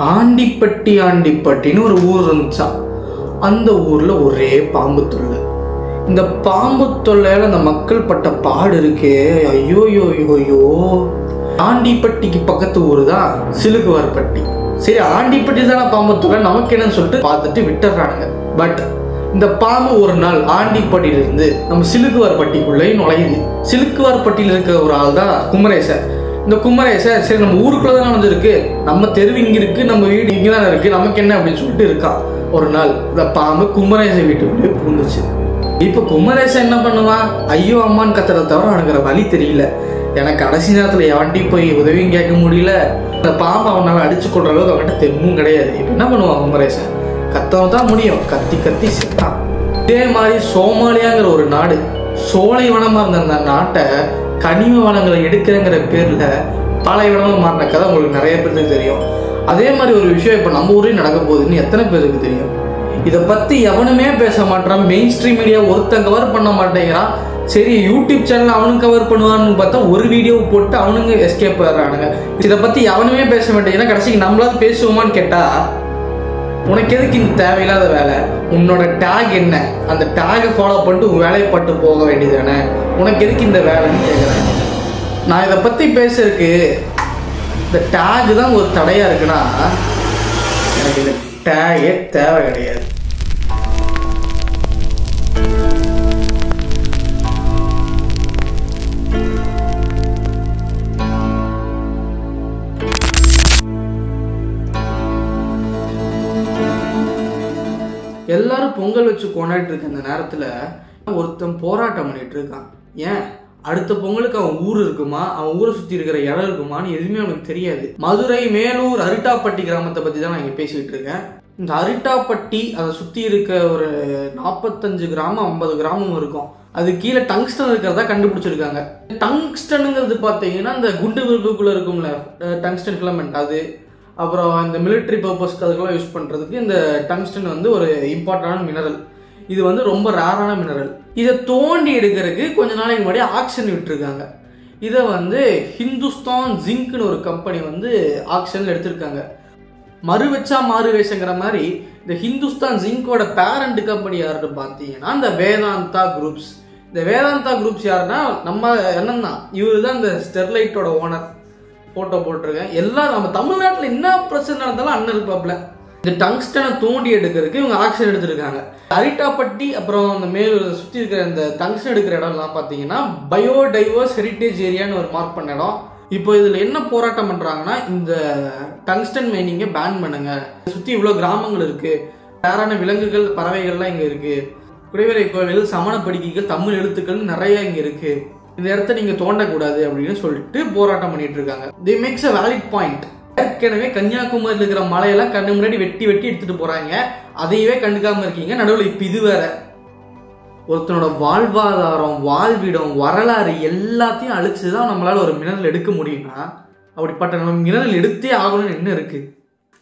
ஆண்டிப்பட்டின்னு ஒரு ஊர் இருந்துச்சான். அந்த ஊர்ல ஒரே பாம்பு தொல்லை. இந்த பாம்பு தொல்லையால அந்த மக்கள் பட்ட பாடு இருக்கே, ஐயோ யோ யோயோ. ஆண்டிப்பட்டிக்கு பக்கத்து ஊர் தான் சிலுக்குவார்பட்டி. சரி, ஆண்டிப்பட்டி தானே பாம்பு தொல்லை, நமக்கு என்னன்னு சொல்லிட்டு பார்த்துட்டு விட்டுறானுங்க. பட் இந்த பாம்பு ஒரு நாள் ஆண்டிப்பட்டியிலிருந்து நம்ம சிலுக்குவார்பட்டிக்குள்ளே நுழையுது. சிலுக்குவார்பட்டியில் இருக்கிற ஒரு ஆள் தான் குமரேசன். இந்த குமரேசன் சரி நம்ம ஊருக்குள்ள தானே வந்து இருக்கு, நம்ம தெருவு இங்க இருக்கு, நம்ம வீடு இங்க தானே இருக்கு, நமக்கு என்ன அப்படின்னு சொல்லிட்டு இருக்கான். ஒரு நாள் இந்த பாம்பு குமரேசன் வீட்டுக்குள்ளே பூந்துச்சு. இப்ப குமரேசன் என்ன பண்ணுவான், ஐயோ அம்மான்னு கத்துறத தவிர அவனுக்கு வழி தெரியல. எனக்கு கடைசி நேரத்துல எவன்டி போய் உதவியும் கேட்க முடியல, இந்த பாம்பு அவனால அடிச்சு கொள்ற அளவுக்கு அவன்கிட்ட தெம்பும் கிடையாது. இப்ப என்ன பண்ணுவான் குமரேசன், கத்தவன் தான் முடியும், கத்தி கத்தி செத்தான். இதே மாதிரி சோமாலியாங்கிற ஒரு நாடு சோலைவனமா இருந்த அந்த நாட்டை கனிம வளங்களை எடுக்கிறங்கிற பேர்ல பாலைவனமா மாறின கதை உங்களுக்கு நிறைய பேருக்கு தெரியும். அதே மாதிரி ஒரு விஷயம் இப்ப நம்ம ஊரையும் நடக்க போகுதுன்னு எத்தனை பேருக்கு தெரியும்? இதை பத்தி எவனுமே பேச மாட்டான். மெயின் ஸ்ட்ரீம் மீடியா ஒருத்தன் கவர் பண்ண மாட்டேங்கிறான். சரி, யூடியூப் சேனல் அவனுக்கு கவர் பண்ணுவான்னு பார்த்தா ஒரு வீடியோ போட்டு அவனுங்க எஸ்கேப் ஆகிறானுங்க. இதை பத்தி எவனுமே பேச மாட்டேங்கிறான். கடைசிக்கு நம்மளாவது பேசுவோமான்னு கேட்டா, உனக்கு எதுக்கு இந்த தேவையில்லாத வேலை? உன்னோட டேக் என்ன? அந்த டேகை ஃபாலோ பண்ணிட்டு உன் வேலையை பட்டு போக வேண்டியதானே, உனக்கு எதுக்கு இந்த வேலைன்னு கேட்குறேன். நான் இதை பற்றி பேசுறதுக்கு இந்த டேக் தான் ஒரு தடையாக இருக்குன்னா, எனக்கு இந்த டேகே தேவை கிடையாது. எல்லாரும் பொங்கல் வச்சு கொண்டாடிட்டு இருக்க இந்த நேரத்துல ஒருத்தன் போராட்டம் பண்ணிட்டு இருக்கான். ஏன், அடுத்த பொங்கலுக்கு அவன் ஊர் இருக்குமா, அவன் ஊரை சுத்தி இருக்கிற இடம் இருக்குமான்னு எதுவுமே அவனுக்கு தெரியாது. மதுரை மேலூர் அரிட்டாப்பட்டி கிராமத்தை பத்தி தான் நான் இங்க பேசிட்டு இருக்கேன். இந்த அரிட்டாப்பட்டி அதை சுத்தி இருக்க ஒரு 45 கிராமம் 50 கிராமம் இருக்கும். அது கீழே டங்ஸ்டன் இருக்கிறதா கண்டுபிடிச்சிருக்காங்க. டங்ஸ்டனுங்கிறது பாத்தீங்கன்னா இந்த குண்டு விருப்புக்குள்ள இருக்கும்ல டங்ஸ்டன் ஃபிலமெண்ட், அது அப்புறம் இந்த மிலிட்ரி பர்பஸ்க்கு அதுக்கெல்லாம் யூஸ் பண்ணுறதுக்கு இந்த டங்ஸ்டன் வந்து ஒரு இம்பார்ட்டண்டான மினரல். இது வந்து ரொம்ப ரேரான மினரல். இதை தோண்டி எடுக்கிறதுக்கு கொஞ்ச நாளைக்கு முன்னாடி ஆக்ஷன் விட்டுருக்காங்க. இதை வந்து ஹிந்துஸ்தான் ஜிங்க்னு ஒரு கம்பெனி வந்து ஆக்ஷனில் எடுத்திருக்காங்க. மறு வச்சா மாறு வேஷங்கிற மாதிரி இந்த ஹிந்துஸ்தான் ஜிங்கோட பேரண்ட் கம்பெனி யாருன்னு பார்த்தீங்கன்னா இந்த வேதாந்தா குரூப்ஸ். இந்த வேதாந்தா குரூப்ஸ் யாருன்னா நம்ம என்னன்னா இவரு தான் இந்த ஸ்டெர்லைட்டோட ஓனர். போட்டோ போட்டிருக்கேன். எல்லாம் நம்ம தமிழ்நாட்டில் என்ன பிரச்சனை நடந்தாலும் அண்ணன் இருப்பாப்ல. இந்த டங்ஸ்டனை தோண்டி எடுக்கிறதுக்கு இவங்க ஆக்ஷன் எடுத்திருக்காங்க. அரிட்டாப்பட்டி அப்புறம் அந்த மேலூர் சுற்றி இருக்கிற இந்த டங்ஸ்டன் எடுக்கிற இடம்லாம் பார்த்தீங்கன்னா பயோடைவர்ஸ் ஹெரிட்டேஜ் ஏரியான்னு ஒரு மார்க் பண்ண இடம். இப்போ இதில் என்ன போராட்டம் பண்ணுறாங்கன்னா, இந்த டங்ஸ்டன் மைனிங்கை பேன் பண்ணுங்க. சுற்றி இவ்வளோ கிராமங்கள் இருக்கு, வேறான விலங்குகள் பறவைகள்லாம் இங்கே இருக்கு, குடைவரை கோவில் சமண படுக்கைகள் தமிழ் எழுத்துக்கள் நிறைய இங்கே இருக்கு, இந்த இடத்த நீங்க தோண்டக்கூடாது அப்படின்னு சொல்லிட்டு போராட்டம் பண்ணிட்டு இருக்காங்க. they makes a valid point. ஏற்கனவே கன்னியாகுமரியில் இருக்கிற மலையெல்லாம் கண்ணு முன்னாடி வெட்டி வெட்டி எடுத்துட்டு போறாங்க, அதையவே கண்டுக்காம இருக்கீங்க. நடுவில் இப்ப இது வேற. ஒருத்தனோட வாழ்வாதாரம், வாழ்விடம், வரலாறு எல்லாத்தையும் அழிச்சுதான் நம்மளால ஒரு மினரல் எடுக்க முடியும்னா, அப்படிப்பட்ட நம்ம மினரல் எடுத்தே ஆகணும்னு என்ன இருக்கு?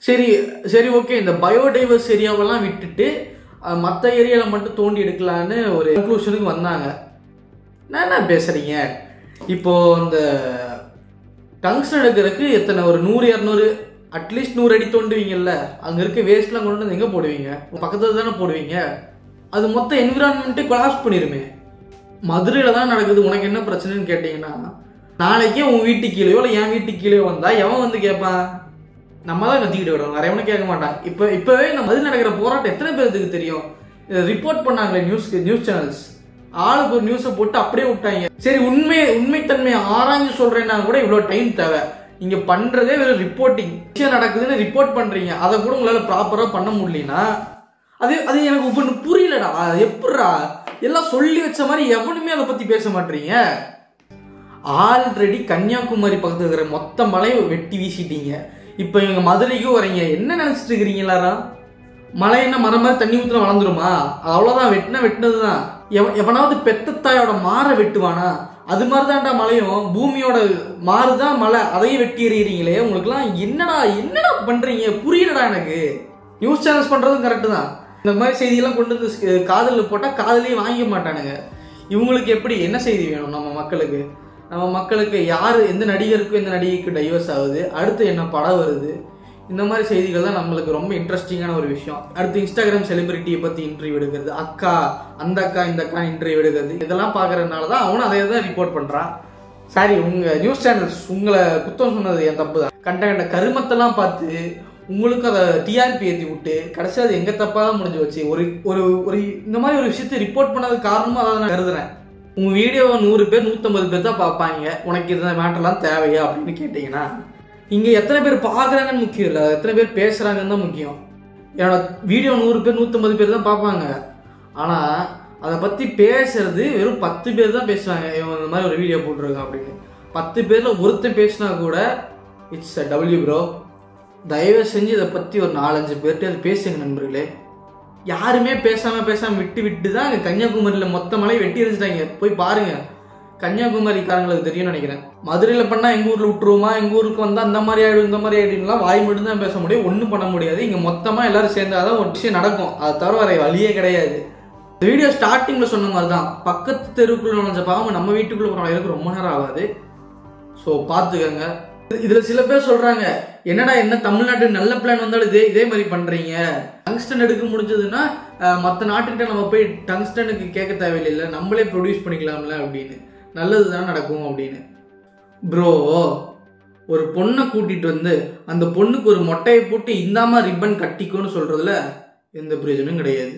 சரி சரி ஓகே, இந்த பயோடைவர்ஸ் ஏரியாவெல்லாம் விட்டுட்டு மற்ற ஏரியால மட்டும் தோண்டி எடுக்கலான்னு ஒரு கன்க்ளூஷனுக்கு வந்தாங்க. என்ன பேசுறீங்க? இப்போ இந்த டங்ஸ்டன் எடுக்கிறதுக்கு எத்தனை ஒரு 100-200 அட்லீஸ்ட் 100 அடி தோண்டுவீங்கல்ல, அங்க இருக்க வேஸ்ட்லாம் கொண்டு வந்து எங்க போடுவீங்க? பக்கத்துல தானே போடுவீங்க. அது மொத்த என்விரான்மெண்ட்டை கொலாப்ஸ் பண்ணிருமே. மதுரையில தான் நடக்குது. உனக்கு என்ன பிரச்சனைன்னு கேட்டீங்கன்னா, நாளைக்கே உன் வீட்டு கீழேயோ இல்லை என் வீட்டு கீழேயோ வந்தா எவன் வந்து கேட்பான்? நம்ம தான் கத்திக்கிட்டு விடுறோம், நிறைய ஒன்றும் கேட்க மாட்டான். இப்பவே இந்த மதுரை நடக்கிற போராட்டம் எத்தனை பேருக்கு தெரியும்? ரிப்போர்ட் பண்ணாங்களே நியூஸ் சேனல்ஸ், ஆளுக்கு ஒரு நியூஸை போட்டு அப்படியே விட்டாங்க. சரி, உண்மைத்தன்மையை ஆராய்ஞ்சு சொல்றேன்னா கூட இவ்வளவு டைம் தேவை. நீங்க பண்றதே வெறும் ரிப்போர்ட்டிங். விஷயம் நடக்குதுன்னு ரிப்போர்ட் பண்றீங்க, அதை கூட உங்களால ப்ராப்பரா பண்ண முடியலனா அது எனக்கு இப்ப புரியலடா. எப்படா எல்லாம் சொல்லி வச்ச மாதிரி எவனுமே அதை பத்தி பேச மாட்டீங்க. ஆல்ரெடி கன்னியாகுமரி பக்கத்துல இருக்கிற மொத்த மலையை வெட்டி வீசிட்டீங்க. இப்ப இவங்க மதுரைக்கும் வரீங்க, என்ன நினைச்சிட்டு இருக்கிறீங்க எல்லாரும்? மழை என்ன மரம் மாதிரி தண்ணி ஊத்துல வளர்ந்துருமா? அவ்வளவுதான், வெட்டினதுதான். எவனாவது பெத்த தாயோட மாற வெட்டுவானா? அது மாதிரிதான்டா மழையும், பூமியோட மாறுதான் மழை, அதையும் வெட்டி எறிகிறீங்களே. உங்களுக்கு எல்லாம் என்னடா பண்றீங்க? புரியலடா எனக்கு. நியூஸ் சேனல்ஸ் பண்றதும் கரெக்டு தான். இந்த மாதிரி செய்தியெல்லாம் கொண்டு வந்து காதலில் போட்டா காதலையும் வாங்கிக்க மாட்டானுங்க. இவங்களுக்கு எப்படி என்ன செய்தி வேணும்? நம்ம மக்களுக்கு யாரு, எந்த நடிகருக்கும் எந்த நடிகைக்கு டைவர்ஸ் ஆகுது, அடுத்து என்ன படம் வருது, இந்த மாதிரி செய்திகள் தான் நம்மளுக்கு ரொம்ப இன்ட்ரெஸ்டிங்கான ஒரு விஷயம். அடுத்து இன்ஸ்டாகிராம் செலிபிரிட்டியை பத்தி இன்டர்வியூ எடுக்கிறது, அக்கா அந்த அக்கா இந்த அக்கா இன்டர்வியூ எடுக்கிறது, இதெல்லாம் பாக்குறதுனால தான் அவனும் அதே தான் ரிப்போர்ட் பண்றான். சாரி, உங்க நியூஸ் சேனல்ஸ் உங்களை குத்தம் சொன்னது என் தப்பு தான். கண்ட கருமத்தெல்லாம் பார்த்து உங்களுக்கு அதை டிஆர்பி ஏற்றி விட்டு கடைசி அது எங்க தப்பா தான் முடிஞ்சு வச்சு ஒரு ஒரு இந்த மாதிரி ஒரு விஷயத்தை ரிப்போர்ட் பண்ணது காரணமா அதை நான் கருதுறேன். உங்க வீடியோவை 100 பேர் 150 பேர் தான் பார்ப்பாங்க, உனக்கு இந்த மேட்டர்லாம் தேவையா அப்படின்னு கேட்டீங்கன்னா, இங்க எத்தனை பேர் பாக்குறாங்கன்னு முக்கியம் இல்லை, எத்தனை பேர் பேசுறாங்கன்னு தான் முக்கியம். என்னோட வீடியோ 100 பேர் 150 பேர் தான் பார்ப்பாங்க, ஆனா அதை பத்தி பேசுறது வெறும் 10 பேர் தான் பேசுவாங்க. இவன் இந்த மாதிரி ஒரு வீடியோ போட்டிருக்கான் அப்படின்னு 10 பேர்ல ஒருத்தன் பேசினா கூட இட்ஸ் அ டபிள்யூ ப்ரோ. தயவு செஞ்சு இதை பத்தி ஒரு 4-5 பேர்கிட்ட அது பேசுங்க நண்பர்களே. யாருமே பேசாம விட்டு தான் அங்கே கன்னியாகுமரியில் மொத்த மலை வெட்டி எரிஞ்சிட்டாங்க. போய் பாருங்க, கன்னியாகுமரிக்காரங்களுக்கு தெரியும்னு நினைக்கிறேன். மதுரையில் பண்ணா எங்க ஊர்ல விட்டுருவோமா, எங்க ஊருக்கு வந்தா அந்த மாதிரி ஆயிடும் இந்த மாதிரி ஆயிடும்லாம் வாய் மட்டும் தான் பேச முடியும், ஒன்றும் பண்ண முடியாது. இங்க மொத்தமா எல்லாரும் சேர்ந்தாதான் ஒரு விஷயம் நடக்கும், அதை தவிர வர வழியே கிடையாது. இந்த வீடியோ ஸ்டார்டிங்ல சொன்ன மாதிரி தான், பக்கத்து தெருவுக்குள்ள நுழைஞ்ச பாவம் நம்ம வீட்டுக்குள்ள போறவங்களுக்கு ரொம்ப நேரம் ஆகாது. ஸோ பார்த்துக்கங்க. இதுல சில பேர் சொல்றாங்க, என்னடா என்ன தமிழ்நாட்டுக்கு நல்ல பிளான் வந்தாலும் இதே மாதிரி பண்றீங்க, டங்ஸ்டன் எடுக்க முடிஞ்சதுன்னா மற்ற நாட்டுக்கிட்ட நம்ம போய் டங்ஸ்டனுக்கு கேட்க தேவையில்லை, நம்மளே ப்ரொடியூஸ் பண்ணிக்கலாம்ல அப்படின்னு, நல்லதுதான் நடக்கும் அப்படின்னு. ப்ரோ, ஒரு பொண்ணை கூட்டிட்டு வந்து அந்த பொண்ணுக்கு ஒரு மொட்டையை போட்டு இந்தாம ரிப்பன் கட்டிக்கோன்னு சொல்றதுல எந்த பிரயோஜனம் கிடையாது.